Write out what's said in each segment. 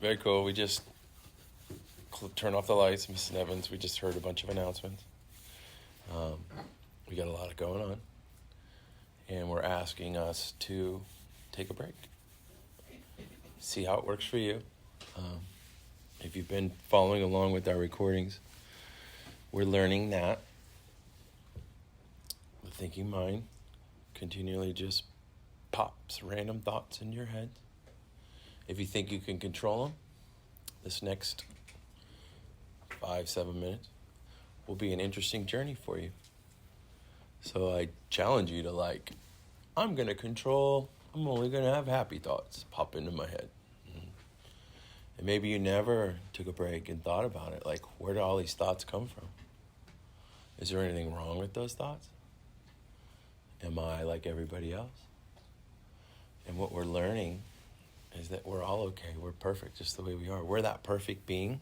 Very cool. We just turn off the lights, Mrs. Nevins. We just heard a bunch of announcements. We got a lot going on. And we're asking us to take a break. See how it works for you. If you've been following along with our recordings, we're learning that the thinking mind continually just pops random thoughts in your head. If you think you can control them, this next 5-7 minutes will be an interesting journey for you. So I challenge you to I'm only going to have happy thoughts pop into my head. And maybe you never took a break and thought about it. Where do all these thoughts come from? Is there anything wrong with those thoughts? Am I like everybody else? And what we're learning is that we're all okay. We're perfect just the way we are. We're that perfect being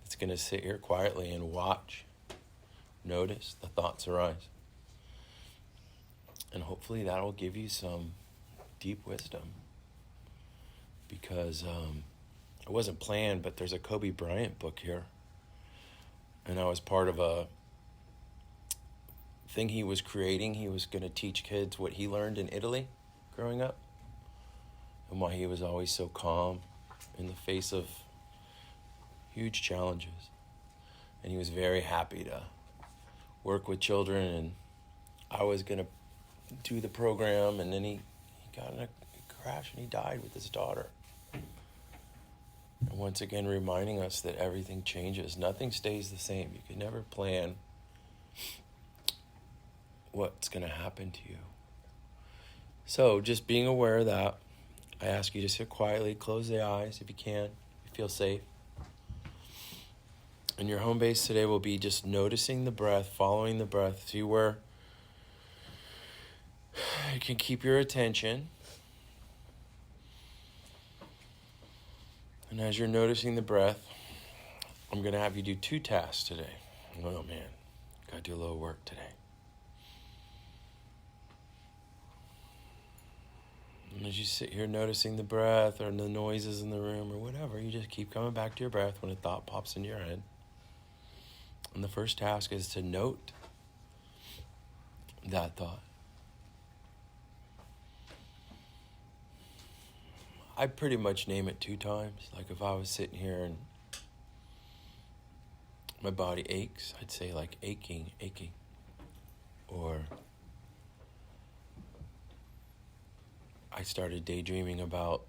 that's going to sit here quietly and watch, notice the thoughts arise. And hopefully that'll give you some deep wisdom. Because it wasn't planned, but there's a Kobe Bryant book here. And I was part of a thing he was creating. He was going to teach kids what he learned in Italy growing up. And why he was always so calm in the face of huge challenges. And he was very happy to work with children. And I was going to do the program. And then he got in a crash and he died with his daughter. And once again, reminding us that everything changes. Nothing stays the same. You can never plan what's going to happen to you. So just being aware of that, I ask you to sit quietly, close the eyes if you can, if you feel safe. And your home base today will be just noticing the breath, following the breath. See where you can keep your attention. And as you're noticing the breath, I'm going to have you do 2 tasks today. Oh man, got to do a little work today. And as you sit here noticing the breath or the noises in the room or whatever, you just keep coming back to your breath when a thought pops into your head. And the first task is to note that thought. I pretty much name it 2 times. If I was sitting here and my body aches, I'd say aching. Or I started daydreaming about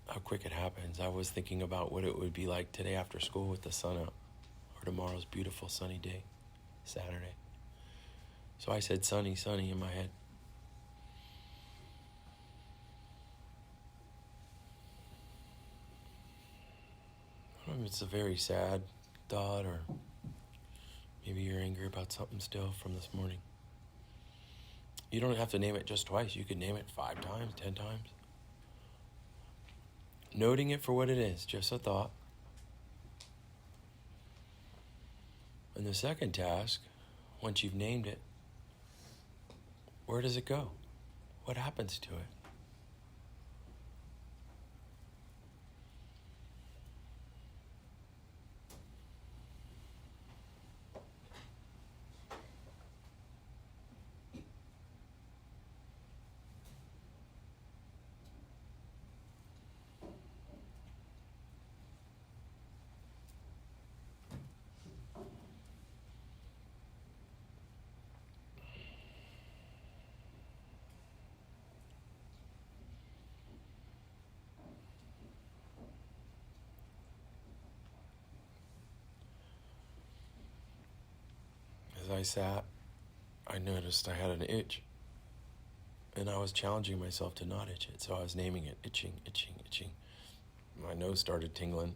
how quick it happens. I was thinking about what it would be like today after school with the sun out, or tomorrow's beautiful sunny day, Saturday. So I said sunny in my head. It's a very sad thought, or maybe you're angry about something still from this morning. You don't have to name it just twice. You could name it 5 times, 10 times. Noting it for what it is, just a thought. And the second task, once you've named it, where does it go? What happens to it? As I sat, I noticed I had an itch. And I was challenging myself to not itch it. So I was naming it, itching. My nose started tingling.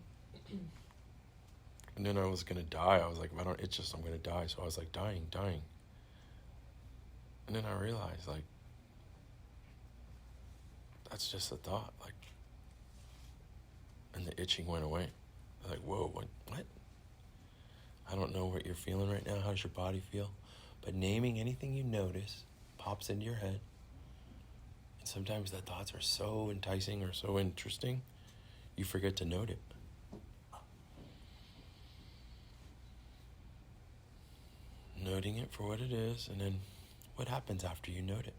And then I was going to die. I was like, if I don't itch this, I'm going to die. So I was dying. And then I realized, that's just a thought. And the itching went away. I was like, whoa, what? I don't know what you're feeling right now. How's your body feel? But naming anything you notice pops into your head. And sometimes the thoughts are so enticing or so interesting, you forget to note it. Noting it for what it is, and then what happens after you note it.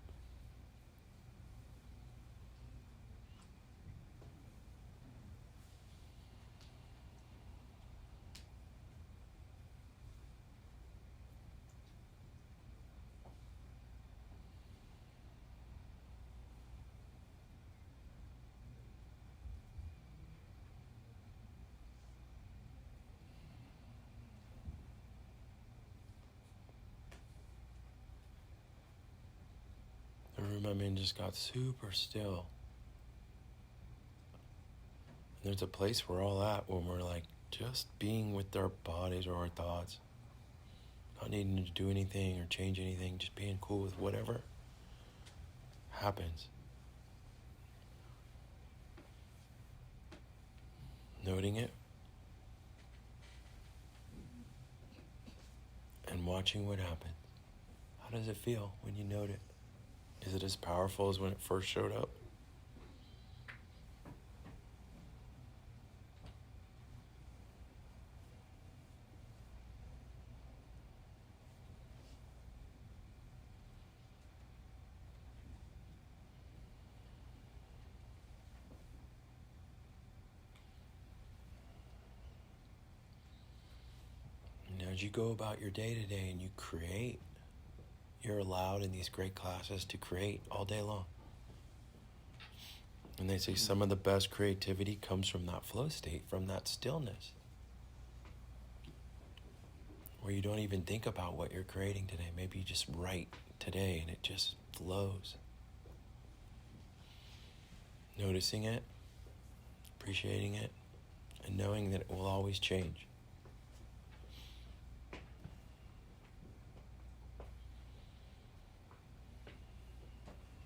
The room I'm in just got super still. And there's a place we're all at when we're like just being with our bodies or our thoughts. Not needing to do anything or change anything, just being cool with whatever happens. Noting it and watching what happens. How does it feel when you note it? Is it as powerful as when it first showed up? And as you go about your day-to-day and you create, you're allowed in these great classes to create all day long. And they say some of the best creativity comes from that flow state, from that stillness, where you don't even think about what you're creating today. Maybe you just write today and it just flows. Noticing it, appreciating it, and knowing that it will always change.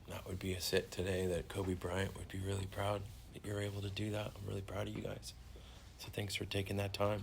That would be a sit today that Kobe Bryant would be really proud that you're able to do that. I'm really proud of you guys. So thanks for taking that time.